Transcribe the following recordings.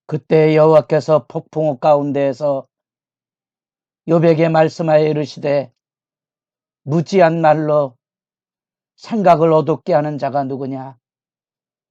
그때 여호와께서 폭풍우 가운데에서 욥에게 말씀하여 이르시되 무지한 말로 생각을 어둡게 하는 자가 누구냐?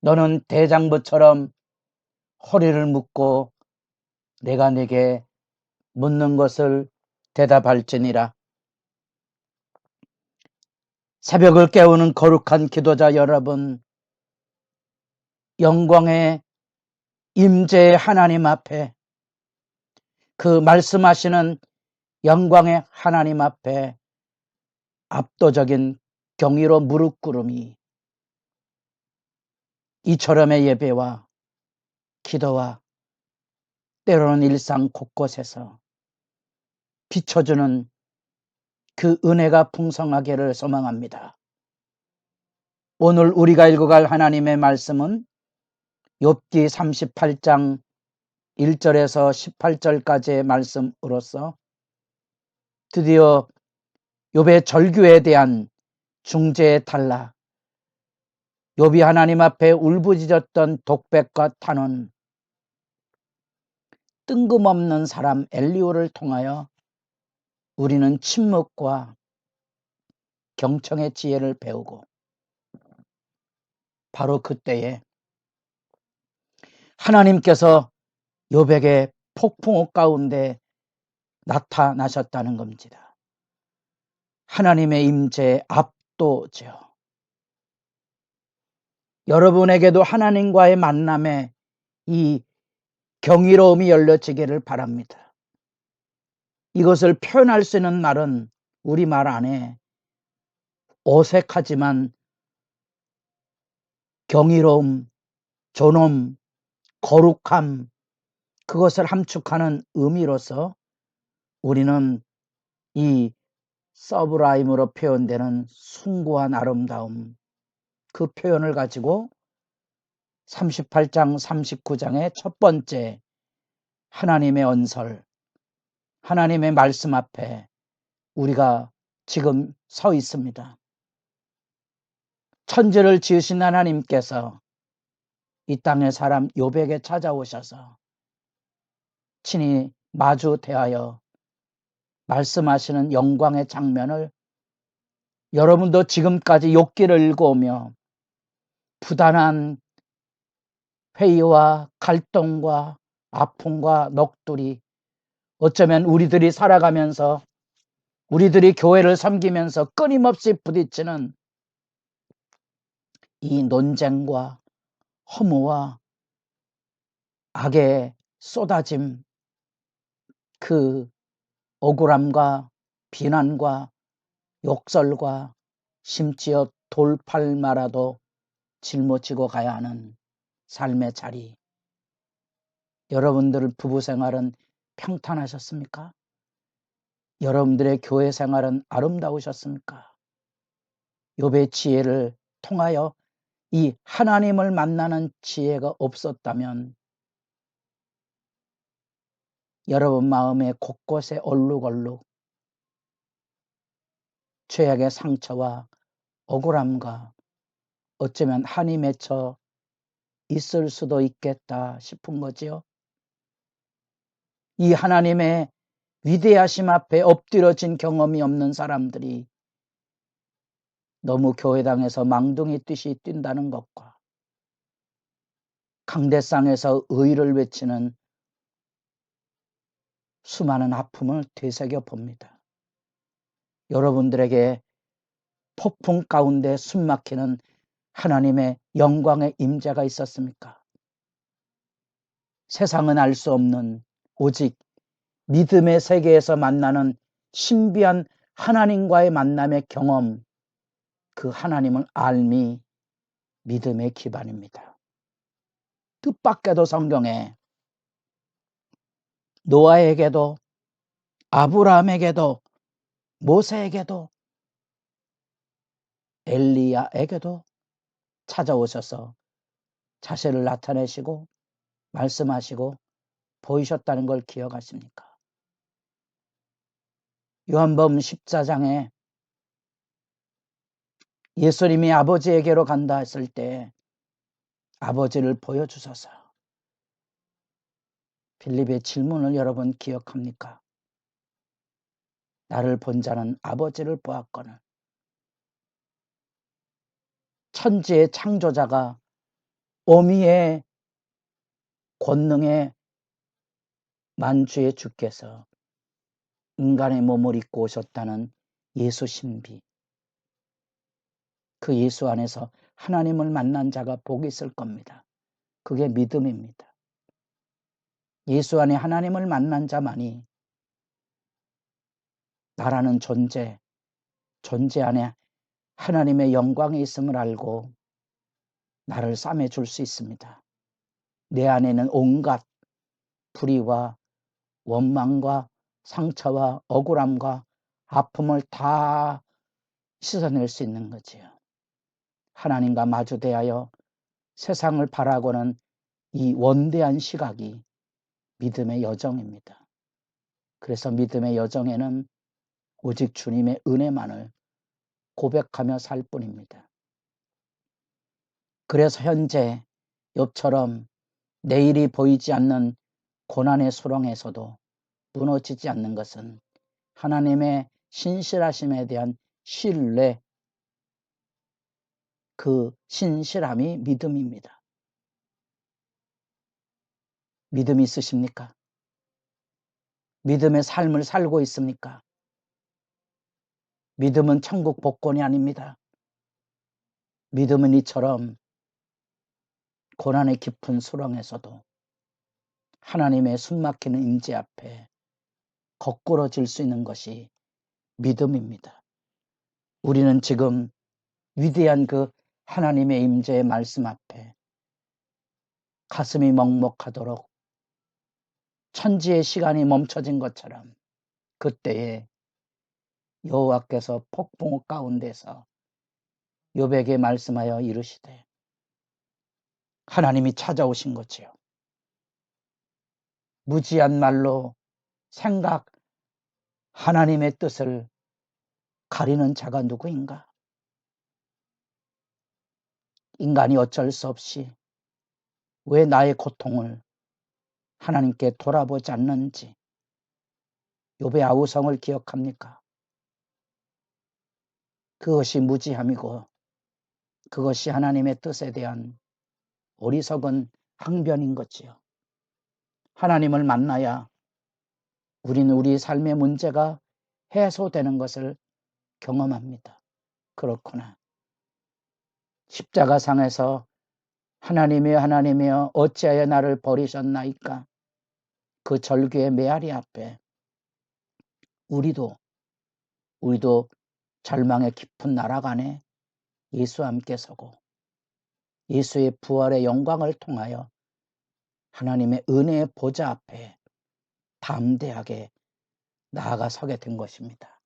너는 대장부처럼 허리를 묶고 내가 네게 묻는 것을 대답할지니라. 새벽을 깨우는 거룩한 기도자 여러분, 영광의 임재의 하나님 앞에, 그 말씀하시는 영광의 하나님 앞에 압도적인 경의로 무릎 꿇음이 이처럼의 예배와 기도와 때로는 일상 곳곳에서 비춰주는 그 은혜가 풍성하기를 소망합니다. 오늘 우리가 읽어갈 하나님의 말씀은 욥기 38장 1절에서 18절까지의 말씀으로서 드디어 욥의 절규에 대한 중재의 단락, 욥이 하나님 앞에 울부짖었던 독백과 탄원, 뜬금없는 사람 엘리후를 통하여 우리는 침묵과 경청의 지혜를 배우고 바로 그때에 하나님께서 욥에게 폭풍우 가운데 나타나셨다는 겁니다. 하나님의 임재의 압도죠. 여러분에게도 하나님과의 만남에 이 경이로움이 열려지기를 바랍니다. 이것을 표현할 수 있는 말은 우리말 안에 어색하지만 경이로움, 존엄, 거룩함, 그것을 함축하는 의미로서 우리는 이 서브라임으로 표현되는 숭고한 아름다움, 그 표현을 가지고 38장 39장의 첫 번째 하나님의 언설, 하나님의 말씀 앞에 우리가 지금 서 있습니다. 천지를 지으신 하나님께서 이 땅의 사람 욥에게 찾아오셔서 친히 마주 대하여 말씀하시는 영광의 장면을 여러분도 지금까지 욥기를 읽어오며 부단한 회의와 갈등과 아픔과 넋두리, 어쩌면 우리들이 살아가면서 우리들이 교회를 섬기면서 끊임없이 부딪히는 이 논쟁과 허무와 악의 쏟아짐, 그 억울함과 비난과 욕설과 심지어 돌팔마라도 짊어지고 가야 하는 삶의 자리. 여러분들 부부 생활은 평탄하셨습니까? 여러분들의 교회 생활은 아름다우셨습니까? 욥의 지혜를 통하여 이 하나님을 만나는 지혜가 없었다면 여러분 마음의 곳곳에 얼룩얼룩 죄악의 상처와 억울함과 어쩌면 한이 맺혀 있을 수도 있겠다 싶은 거지요. 이 하나님의 위대하심 앞에 엎드려진 경험이 없는 사람들이 너무 교회당에서 망둥이 뛰시 뛴다는 것과 강대상에서 의를 외치는 수많은 아픔을 되새겨 봅니다. 여러분들에게 폭풍 가운데 숨막히는 하나님의 영광의 임재가 있었습니까? 세상은 알 수 없는 오직 믿음의 세계에서 만나는 신비한 하나님과의 만남의 경험, 그 하나님을 알미 믿음의 기반입니다. 뜻밖에도 성경에 노아에게도 아브라함에게도 모세에게도 엘리야에게도 찾아오셔서 자신을 나타내시고 말씀하시고 보이셨다는 걸 기억하십니까? 요한복음 14장에 예수님이 아버지에게로 간다 했을 때 아버지를 보여주소서. 빌립의 질문을 여러분 기억합니까? 나를 본 자는 아버지를 보았거늘. 천지의 창조자가 어미의 권능의 만주의 주께서 인간의 몸을 입고 오셨다는 예수 신비. 그 예수 안에서 하나님을 만난 자가 복이 있을 겁니다. 그게 믿음입니다. 예수 안에 하나님을 만난 자만이 나라는 존재 안에 하나님의 영광이 있음을 알고 나를 싸매줄 수 있습니다. 내 안에는 온갖 불의와 원망과 상처와 억울함과 아픔을 다 씻어낼 수 있는 거지요. 하나님과 마주대하여 세상을 바라보는 이 원대한 시각이 믿음의 여정입니다. 그래서 믿음의 여정에는 오직 주님의 은혜만을 고백하며 살 뿐입니다. 그래서 현재 욥처럼 내일이 보이지 않는 고난의 수렁에서도 무너지지 않는 것은 하나님의 신실하심에 대한 신뢰, 그 신실함이 믿음입니다. 믿음이 있으십니까? 믿음의 삶을 살고 있습니까? 믿음은 천국 복권이 아닙니다. 믿음은 이처럼 고난의 깊은 수렁에서도 하나님의 숨막히는 임재 앞에 거꾸러질 수 있는 것이 믿음입니다. 우리는 지금 위대한 그 하나님의 임재의 말씀 앞에 가슴이 먹먹하도록 천지의 시간이 멈춰진 것처럼 그때에 여호와께서 폭풍 가운데서 욥에게 말씀하여 이르시되 하나님이 찾아오신 거지요. 무지한 말로 생각 하나님의 뜻을 가리는 자가 누구인가? 인간이 어쩔 수 없이 왜 나의 고통을 하나님께 돌아보지 않는지 욥의 아우성을 기억합니까? 그것이 무지함이고 그것이 하나님의 뜻에 대한 어리석은 항변인 거지요. 하나님을 만나야 우리는 우리 삶의 문제가 해소되는 것을 경험합니다. 그렇구나. 십자가상에서 하나님이여 어찌하여 나를 버리셨나이까? 그 절규의 메아리 앞에 우리도 절망의 깊은 나락 안에 예수와 함께 서고 예수의 부활의 영광을 통하여 하나님의 은혜의 보좌 앞에 담대하게 나아가 서게 된 것입니다.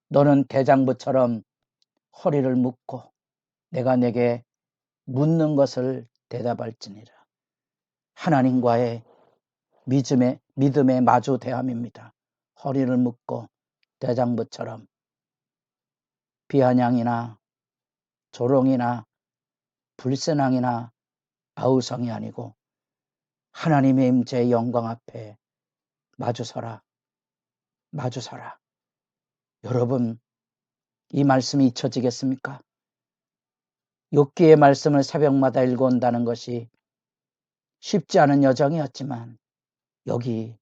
너는 대장부처럼 허리를 묶고 내가 내게 묻는 것을 대답할지니라. 하나님과의 믿음의 마주대함입니다. 허리를 묶고 대장부처럼 비아냥이나 조롱이나 불신앙이나 아우성이 아니고 하나님의 임재의 영광 앞에 마주서라. 여러분, 이 말씀이 잊혀지겠습니까? 욥기의 말씀을 새벽마다 읽어온다는 것이 쉽지 않은 여정이었지만 여기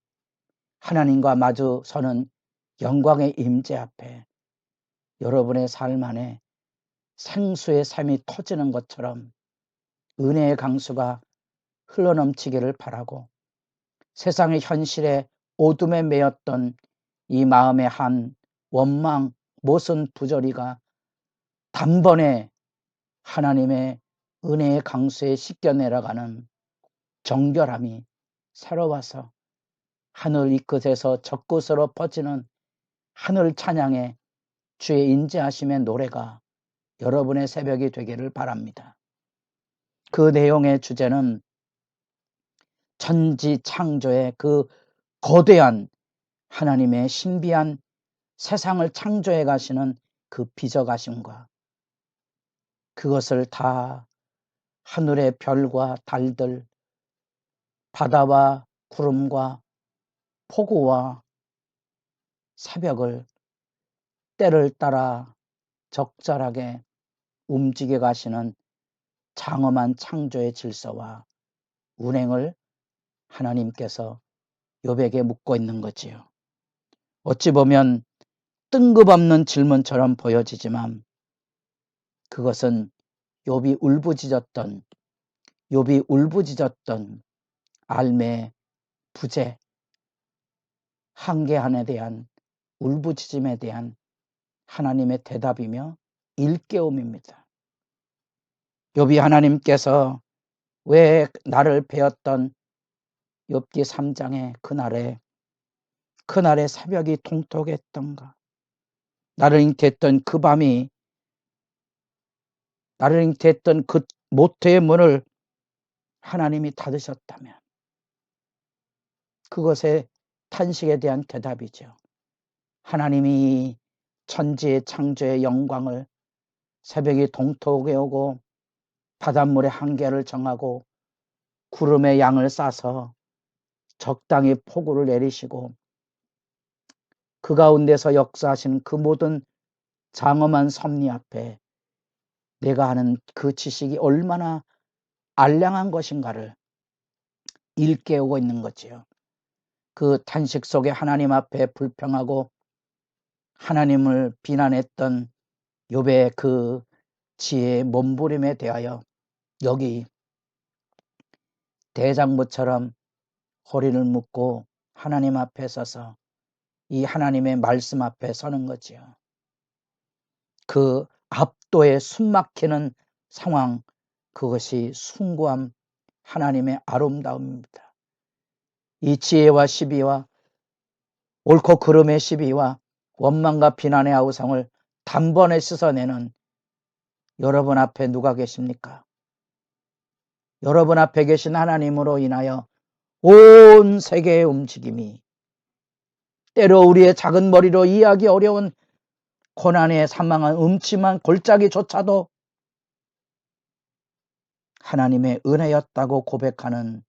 하나님과 마주서는 영광의 임재 앞에 여러분의 삶 안에 생수의 샘이 터지는 것처럼 은혜의 강수가 흘러넘치기를 바라고 세상의 현실에 어둠에 매였던 이 마음의 한 원망, 모순, 부조리가 단번에 하나님의 은혜의 강수에 씻겨 내려가는 정결함이 새로워서 하늘 이 끝에서 저 끝으로 퍼지는 하늘 찬양의 주의 인자하심의 노래가 여러분의 새벽이 되기를 바랍니다. 그 내용의 주제는 천지 창조의 그 거대한 하나님의 신비한 세상을 창조해 가시는 그 빚어가심과 그것을 다 하늘의 별과 달들, 바다와 구름과 폭우와 새벽을 때를 따라 적절하게 움직여 가시는 장엄한 창조의 질서와 운행을 하나님께서 욥에게 묻고 있는 거지요. 어찌 보면 뜬금없는 질문처럼 보여지지만 그것은 욥이 울부짖었던 삶의 부재, 한계함에 대한 울부짖음에 대한 하나님의 대답이며 일깨움입니다. 욥이 하나님께서 왜 나를 베었던 욥기 3장의 그날의 새벽이 통통했던가, 나를 잉태했던 그 밤이, 나를 잉태했던 그 모태의 문을 하나님이 닫으셨다면 그것의 탄식에 대한 대답이죠. 하나님이 천지의 창조의 영광을 새벽이 동토하게 오고 바닷물의 한계를 정하고 구름의 양을 싸서 적당히 폭우를 내리시고 그 가운데서 역사하신 그 모든 장엄한 섭리 앞에 내가 하는 그 지식이 얼마나 알량한 것인가를 일깨우고 있는 거지요. 그 탄식 속에 하나님 앞에 불평하고 하나님을 비난했던 욥의 그 지혜의 몸부림에 대하여 여기 대장부처럼 허리를 묶고 하나님 앞에 서서 이 하나님의 말씀 앞에 서는 거지요. 그 압도의 숨막히는 상황, 그것이 숭고함, 하나님의 아름다움입니다. 이 지혜와 시비와 옳고 그름의 시비와 원망과 비난의 아우성을 단번에 씻어내는 여러분 앞에 누가 계십니까? 여러분 앞에 계신 하나님으로 인하여 온 세계의 움직임이, 때로 우리의 작은 머리로 이해하기 어려운 고난에 사망한 음침한 골짜기조차도 하나님의 은혜였다고 고백하는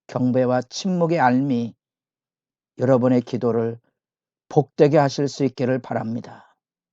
경배와 침묵의 알미, 여러분의 기도를 복되게 하실 수 있기를 바랍니다.